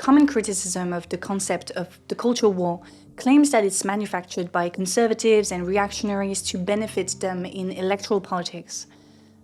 common criticism of the concept of the cultural war claims that it's manufactured by conservatives and reactionaries to benefit them in electoral politics.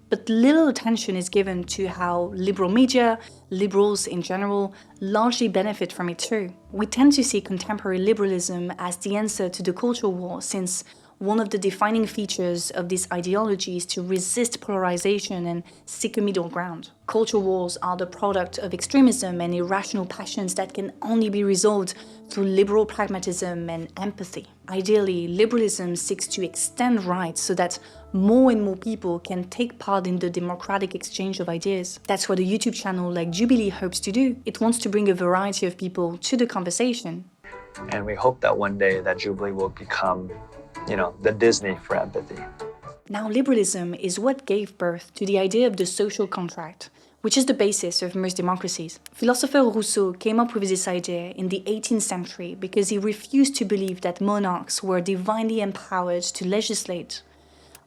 But little attention is given to how liberal media, liberals in general, largely benefit from it too. We tend to see contemporary liberalism as the answer to the cultural war, since one of the defining features of this ideology is to resist polarization and seek a middle ground. Culture wars are the product of extremism and irrational passions that can only be resolved through liberal pragmatism and empathy. Ideally, liberalism seeks to extend rights so that more and more people can take part in the democratic exchange of ideas. That's what a YouTube channel like Jubilee hopes to do. It wants to bring a variety of people to the conversation. And we hope that one day that Jubilee will become, the Disney for empathy. Now, liberalism is what gave birth to the idea of the social contract, which is the basis of most democracies. Philosopher Rousseau came up with this idea in the 18th century because he refused to believe that monarchs were divinely empowered to legislate.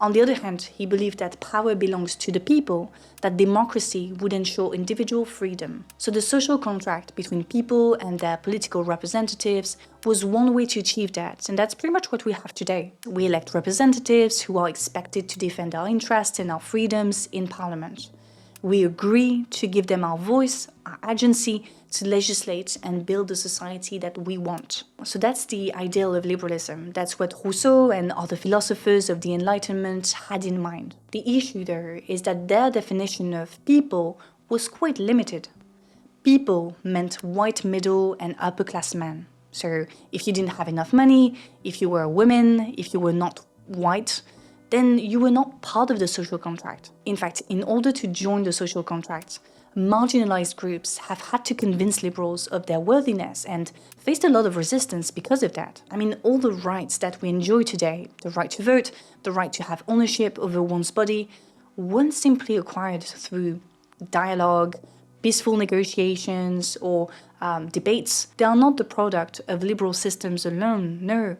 On the other hand, he believed that power belongs to the people, that democracy would ensure individual freedom. So the social contract between people and their political representatives was one way to achieve that, and that's pretty much what we have today. We elect representatives who are expected to defend our interests and our freedoms in Parliament. We agree to give them our voice, our agency, to legislate and build the society that we want. So that's the ideal of liberalism. That's what Rousseau and other philosophers of the Enlightenment had in mind. The issue, though, is that their definition of people was quite limited. People meant white middle and upper class men. So if you didn't have enough money, if you were a woman, if you were not white, then you were not part of the social contract. In fact, in order to join the social contract, marginalized groups have had to convince liberals of their worthiness and faced a lot of resistance because of that. I mean, all the rights that we enjoy today, the right to vote, the right to have ownership over one's body, weren't simply acquired through dialogue, peaceful negotiations, or debates. They are not the product of liberal systems alone, no.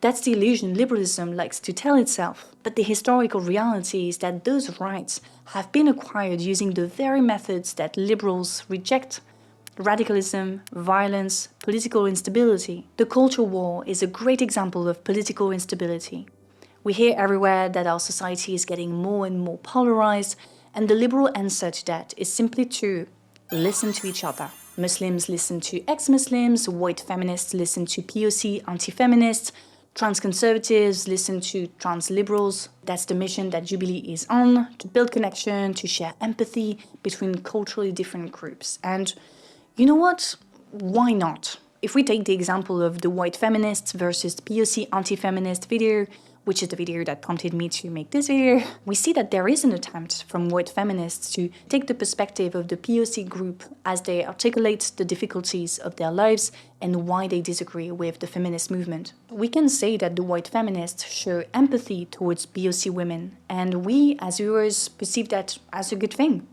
That's the illusion liberalism likes to tell itself. But the historical reality is that those rights have been acquired using the very methods that liberals reject: radicalism, violence, political instability. The culture war is a great example of political instability. We hear everywhere that our society is getting more and more polarized, and the liberal answer to that is simply to listen to each other. Muslims listen to ex-Muslims, white feminists listen to POC anti-feminists, trans conservatives listen to trans liberals. That's the mission that Jubilee is on, to build connection, to share empathy between culturally different groups. And you know what? Why not? If we take the example of the white feminists versus the POC anti-feminist video, which is the video that prompted me to make this video, we see that there is an attempt from white feminists to take the perspective of the POC group as they articulate the difficulties of their lives and why they disagree with the feminist movement. We can say that the white feminists show empathy towards POC women, and we, as viewers, perceive that as a good thing.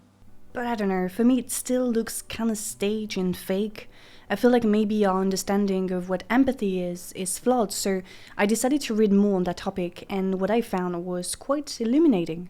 But I don't know, for me it still looks kind of staged and fake. I feel like maybe our understanding of what empathy is flawed, so I decided to read more on that topic, and what I found was quite illuminating.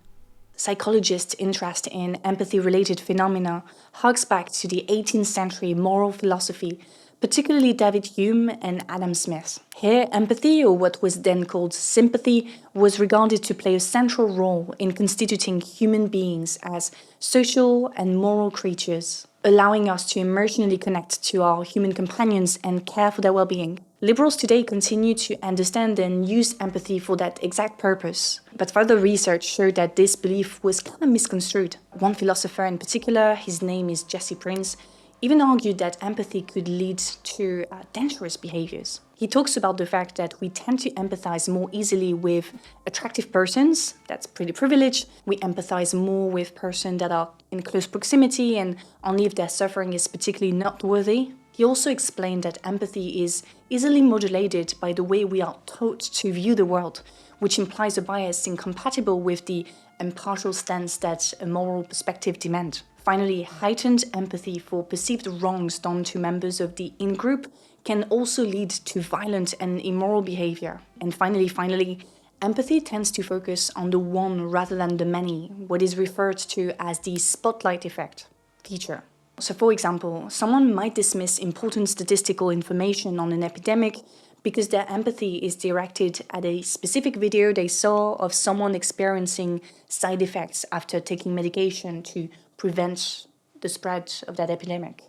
Psychologists' interest in empathy-related phenomena harks back to the 18th century moral philosophy, particularly David Hume and Adam Smith. Here, empathy, or what was then called sympathy, was regarded to play a central role in constituting human beings as social and moral creatures, allowing us to emotionally connect to our human companions and care for their well-being. Liberals today continue to understand and use empathy for that exact purpose, but further research showed that this belief was kind of misconstrued. One philosopher in particular, his name is Jesse Prince, even argued that empathy could lead to dangerous behaviors. He talks about the fact that we tend to empathize more easily with attractive persons, that's pretty privileged. We empathize more with persons that are in close proximity and only if their suffering is particularly noteworthy. He also explained that empathy is easily modulated by the way we are taught to view the world, which implies a bias incompatible with the impartial stance that a moral perspective demands. Finally, heightened empathy for perceived wrongs done to members of the in-group can also lead to violent and immoral behavior. And finally, empathy tends to focus on the one rather than the many, what is referred to as the spotlight effect feature. So for example, someone might dismiss important statistical information on an epidemic because their empathy is directed at a specific video they saw of someone experiencing side effects after taking medication to prevent the spread of that epidemic,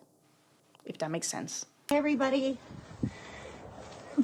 if that makes sense. Hey everybody.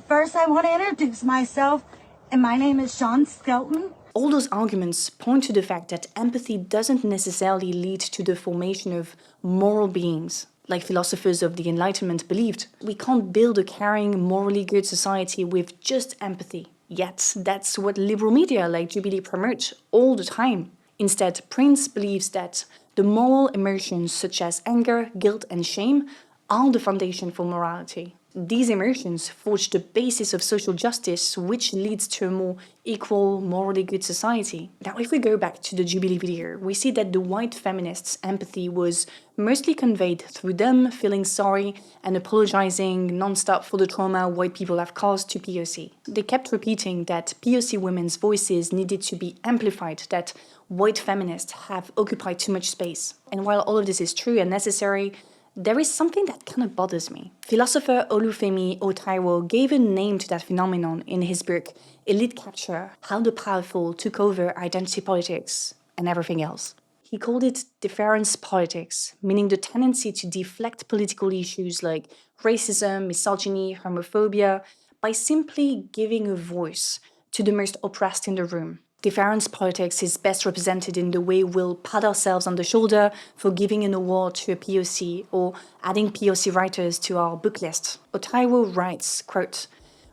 First I want to introduce myself, and my name is Sean Skelton. All those arguments point to the fact that empathy doesn't necessarily lead to the formation of moral beings, like philosophers of the Enlightenment believed. We can't build a caring, morally good society with just empathy. Yet, that's what liberal media like Jubilee promote all the time. Instead, Prince believes that the moral emotions such as anger, guilt, and shame are the foundation for morality. These emotions forge the basis of social justice, which leads to a more equal, morally good society. Now, if we go back to the Jubilee video, we see that the white feminists' empathy was mostly conveyed through them feeling sorry and apologizing non-stop for the trauma white people have caused to POC. They kept repeating that POC women's voices needed to be amplified, that white feminists have occupied too much space. And while all of this is true and necessary, there is something that kind of bothers me. Philosopher Olufemi Otaiwo gave a name to that phenomenon in his book Elite Capture: How the Powerful Took Over Identity Politics and Everything Else. He called it deference politics, meaning the tendency to deflect political issues like racism, misogyny, homophobia, by simply giving a voice to the most oppressed in the room. Deference politics is best represented in the way we'll pat ourselves on the shoulder for giving an award to a POC or adding POC writers to our book list. Otaiwo writes, quote,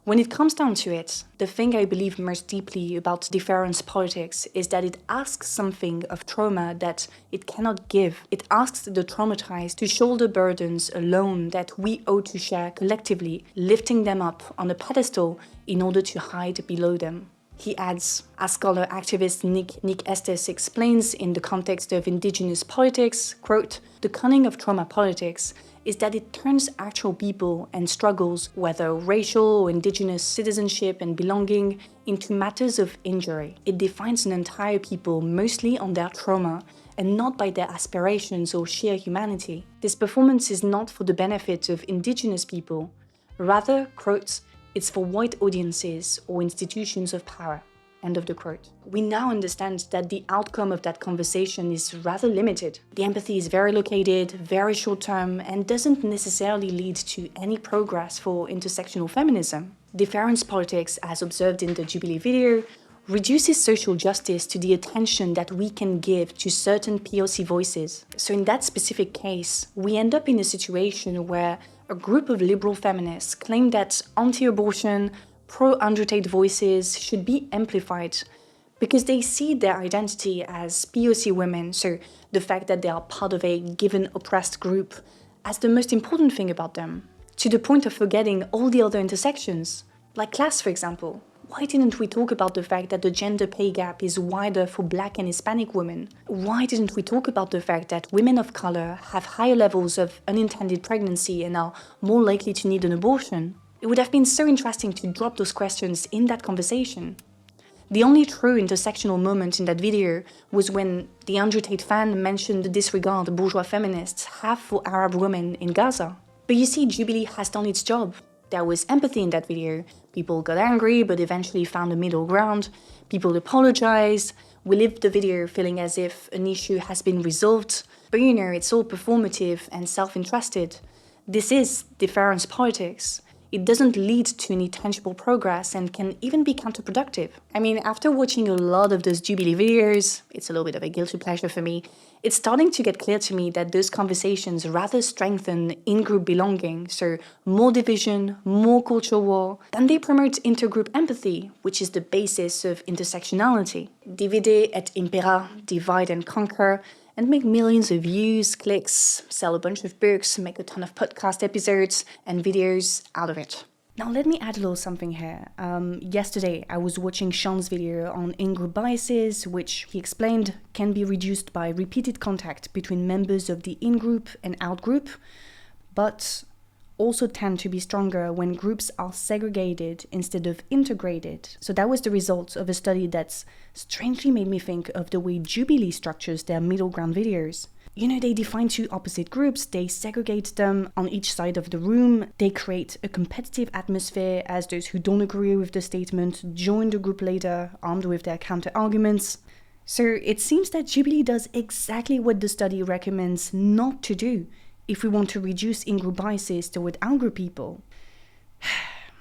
"When it comes down to it, the thing I believe most deeply about deference politics is that it asks something of trauma that it cannot give. It asks the traumatized to shoulder burdens alone that we owe to share collectively, lifting them up on a pedestal in order to hide below them." He adds, as scholar activist Nick Estes explains in the context of indigenous politics, quote, "The cunning of trauma politics is that it turns actual people and struggles, whether racial or indigenous citizenship and belonging, into matters of injury. It defines an entire people mostly on their trauma and not by their aspirations or sheer humanity. This performance is not for the benefit of indigenous people. Rather, quote, it's for white audiences or institutions of power." End of the quote. We now understand that the outcome of that conversation is rather limited. The empathy is very located, very short-term, and doesn't necessarily lead to any progress for intersectional feminism. Deference politics, as observed in the Jubilee video, reduces social justice to the attention that we can give to certain POC voices. So in that specific case, we end up in a situation where a group of liberal feminists claim that anti-abortion, pro-androtate voices should be amplified because they see their identity as POC women, so the fact that they are part of a given oppressed group, as the most important thing about them, to the point of forgetting all the other intersections, like class, for example. Why didn't we talk about the fact that the gender pay gap is wider for Black and Hispanic women? Why didn't we talk about the fact that women of color have higher levels of unintended pregnancy and are more likely to need an abortion? It would have been so interesting to drop those questions in that conversation. The only true intersectional moment in that video was when the Andrew Tate fan mentioned the disregard bourgeois feminists have for Arab women in Gaza. But you see, Jubilee has done its job. There was empathy in that video. People got angry, but eventually found a middle ground. People apologized. We lived the video feeling as if an issue has been resolved. But you know, it's all performative and self-interested. This is deference politics. It doesn't lead to any tangible progress and can even be counterproductive. I mean, after watching a lot of those Jubilee videos, it's a little bit of a guilty pleasure for me, it's starting to get clear to me that those conversations rather strengthen in-group belonging, so more division, more culture war, than they promote intergroup empathy, which is the basis of intersectionality. Divide et impera, divide and conquer, and make millions of views, clicks, sell a bunch of books, make a ton of podcast episodes and videos out of it. Now let me add a little something here. Yesterday I was watching Sean's video on in-group biases, which he explained can be reduced by repeated contact between members of the in-group and out-group, but also tend to be stronger when groups are segregated instead of integrated. So that was the result of a study that's strangely made me think of the way Jubilee structures their middle ground videos. You know, they define two opposite groups, they segregate them on each side of the room, they create a competitive atmosphere as those who don't agree with the statement join the group later, armed with their counter-arguments. So it seems that Jubilee does exactly what the study recommends not to do if we want to reduce in-group biases toward out-group people.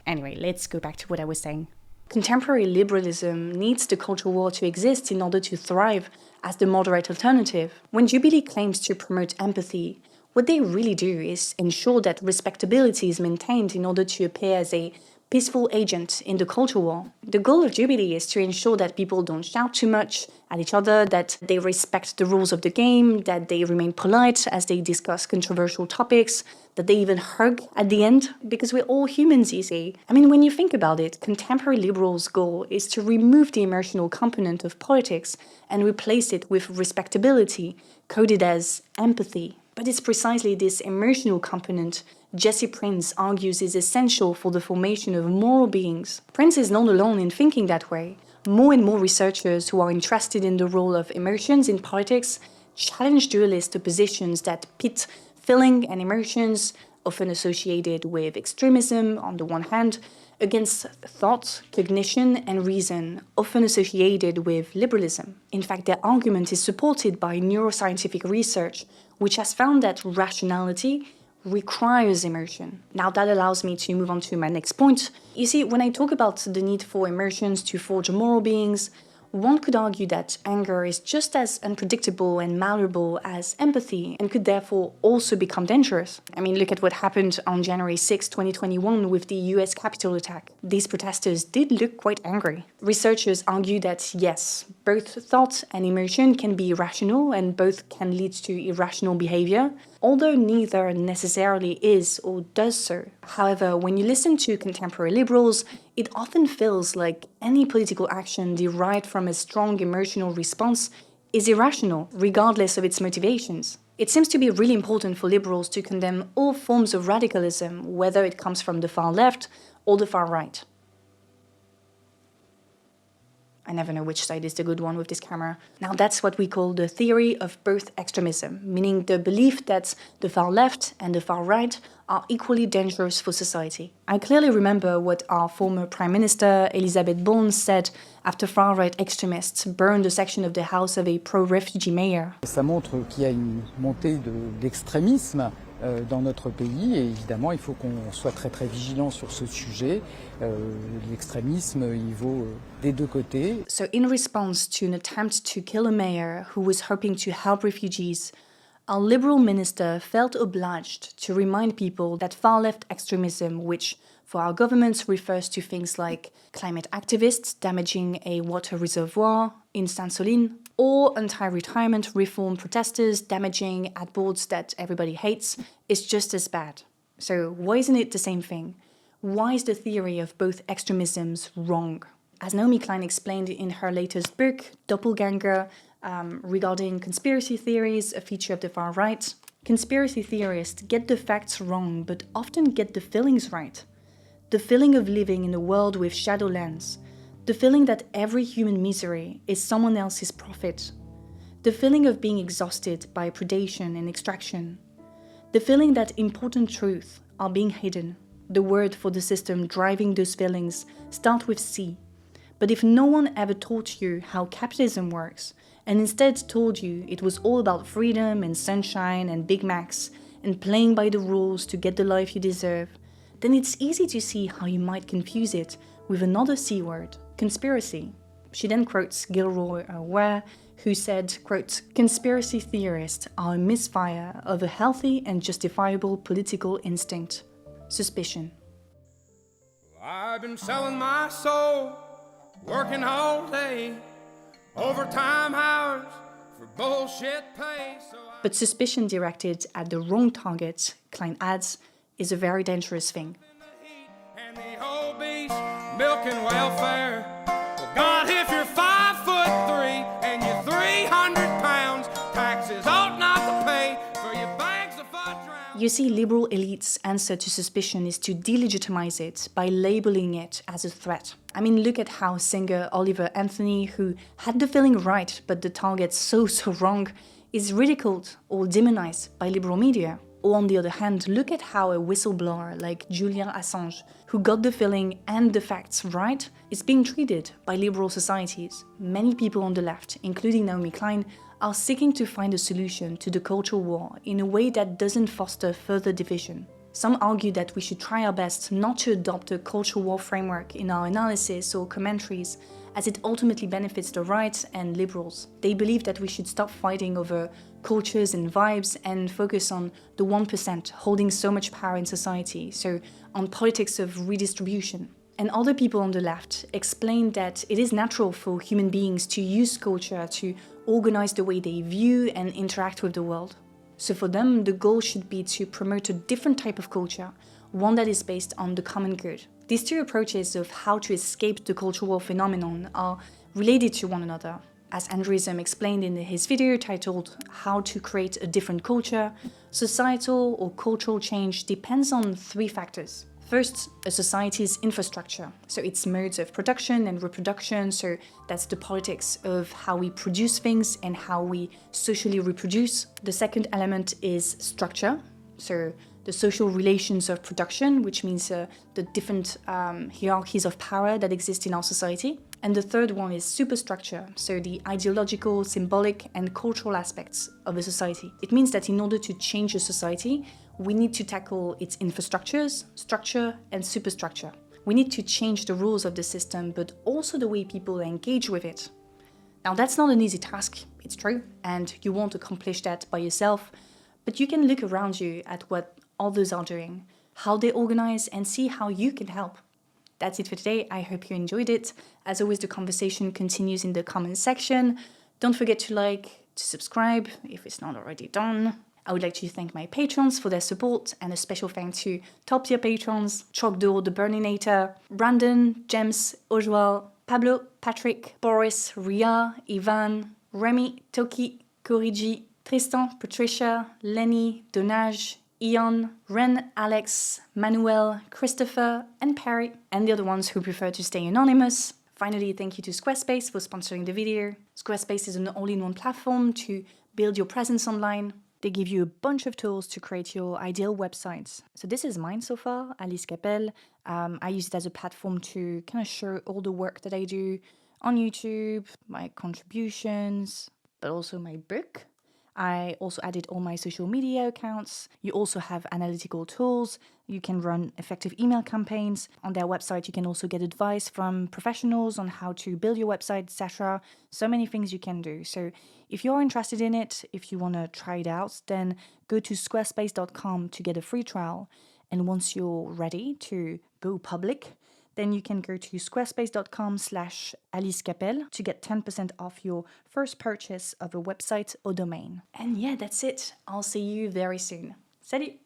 Anyway, let's go back to what I was saying. Contemporary liberalism needs the culture war to exist in order to thrive as the moderate alternative. When Jubilee claims to promote empathy, what they really do is ensure that respectability is maintained in order to appear as a peaceful agent in the culture war. The goal of Jubilee is to ensure that people don't shout too much at each other, that they respect the rules of the game, that they remain polite as they discuss controversial topics, that they even hug at the end, because we're all humans, you see. I mean, when you think about it, contemporary liberals' goal is to remove the emotional component of politics and replace it with respectability, coded as empathy. But it's precisely this emotional component Jesse Prince argues is essential for the formation of moral beings. Prince is not alone in thinking that way. More and more researchers who are interested in the role of emotions in politics challenge dualist oppositions that pit feeling and emotions, often associated with extremism on the one hand, against thought, cognition, and reason, often associated with liberalism. In fact, their argument is supported by neuroscientific research, which has found that rationality requires emotion. Now that allows me to move on to my next point. You see, when I talk about the need for emotions to forge moral beings, one could argue that anger is just as unpredictable and malleable as empathy and could therefore also become dangerous. I mean, look at what happened on January 6, 2021 with the US Capitol attack. These protesters did look quite angry. Researchers argue that yes, both thought and emotion can be irrational and both can lead to irrational behavior, although neither necessarily is or does so. However, when you listen to contemporary liberals, it often feels like any political action derived from a strong emotional response is irrational, regardless of its motivations. It seems to be really important for liberals to condemn all forms of radicalism, whether it comes from the far left or the far right. I never know which side is the good one with this camera. Now that's what we call the theory of both extremism, meaning the belief that the far left and the far right are equally dangerous for society. I clearly remember what our former Prime Minister, Elizabeth Bourne, said after far-right extremists burned a section of the house of a pro-refugee mayor. Ça montre qu'il y a une montée d'extrémisme dans notre pays et évidemment il faut qu'on soit très très vigilant sur ce sujet. L'extrémisme il vaut des deux côtés. So in response to an attempt to kill a mayor who was hoping to help refugees, our Liberal minister felt obliged to remind people that far-left extremism, which for our governments refers to things like climate activists damaging a water reservoir in Sainte-Soline, or anti-retirement reform protesters damaging ad boards that everybody hates, is just as bad. So why isn't it the same thing? Why is the theory of both extremisms wrong? As Naomi Klein explained in her latest book, Doppelganger, regarding conspiracy theories, a feature of the far right, conspiracy theorists get the facts wrong but often get the feelings right. The feeling of living in a world with shadowlands, the feeling that every human misery is someone else's profit, the feeling of being exhausted by predation and extraction, the feeling that important truths are being hidden. The word for the system driving those feelings starts with C. But if no one ever taught you how capitalism works, and instead told you it was all about freedom and sunshine and Big Macs and playing by the rules to get the life you deserve, then it's easy to see how you might confuse it with another C word, conspiracy. She then quotes Gilroy Ware, who said, quote, "Conspiracy theorists are a misfire of a healthy and justifiable political instinct, suspicion." I've been selling my soul, working all day, overtime hours for bullshit pay. But suspicion directed at the wrong target, Klein adds, is a very dangerous thing. And the whole beast, milk and welfare. Well, God, if you're 5'3" and you're 300 pounds, taxes ought not to pay for your bags of fudge rounds. You see, liberal elites' answer to suspicion is to delegitimize it by labeling it as a threat. I mean, look at how singer Oliver Anthony, who had the feeling right but the target so wrong, is ridiculed or demonized by liberal media. Or on the other hand, look at how a whistleblower like Julian Assange, who got the feeling and the facts right, is being treated by liberal societies. Many people on the left, including Naomi Klein, are seeking to find a solution to the culture war in a way that doesn't foster further division. Some argue that we should try our best not to adopt a culture war framework in our analysis or commentaries, as it ultimately benefits the right and liberals. They believe that we should stop fighting over cultures and vibes and focus on the 1% holding so much power in society, so on politics of redistribution. And other people on the left explain that it is natural for human beings to use culture to organize the way they view and interact with the world. So for them, the goal should be to promote a different type of culture, one that is based on the common good. These two approaches of how to escape the culture war phenomenon are related to one another. As Andreism explained in his video titled How to Create a Different Culture, societal or cultural change depends on 3 factors. First, a society's infrastructure, so its modes of production and reproduction, so that's the politics of how we produce things and how we socially reproduce. The second element is structure, so the social relations of production, which means the different hierarchies of power that exist in our society. And the third one is superstructure, so the ideological, symbolic, and cultural aspects of a society. It means that in order to change a society, we need to tackle its infrastructures, structure, and superstructure. We need to change the rules of the system, but also the way people engage with it. Now, that's not an easy task, it's true, and you won't accomplish that by yourself, but you can look around you at what others are doing, how they organize, and see how you can help. That's it for today. I hope you enjoyed it. As always, the conversation continues in the comments section. Don't forget to like, to subscribe if it's not already done. I would like to thank my patrons for their support, and a special thanks to top tier patrons, Chokdo the Burninator, Brandon, James, Ojwal, Pablo, Patrick, Boris, Ria, Ivan, Remy, Toki, Koriji, Tristan, Patricia, Lenny, Donage, Ian, Ren, Alex, Manuel, Christopher, and Perry, and the other ones who prefer to stay anonymous. Finally, thank you to Squarespace for sponsoring the video. Squarespace is an all-in-one platform to build your presence online. They give you a bunch of tools to create your ideal websites. So this is mine so far, Alice Capelle. I use it as a platform to kind of show all the work that I do on YouTube, my contributions, but also my book. I also added all my social media accounts. You also have analytical tools. You can run effective email campaigns. On their website, you can also get advice from professionals on how to build your website, etc. So many things you can do. So if you're interested in it, if you want to try it out, then go to squarespace.com to get a free trial. And once you're ready to go public, then you can go to squarespace.com/AliceCapelle to get 10% off your first purchase of a website or domain. And yeah, that's it. I'll see you very soon. Salut!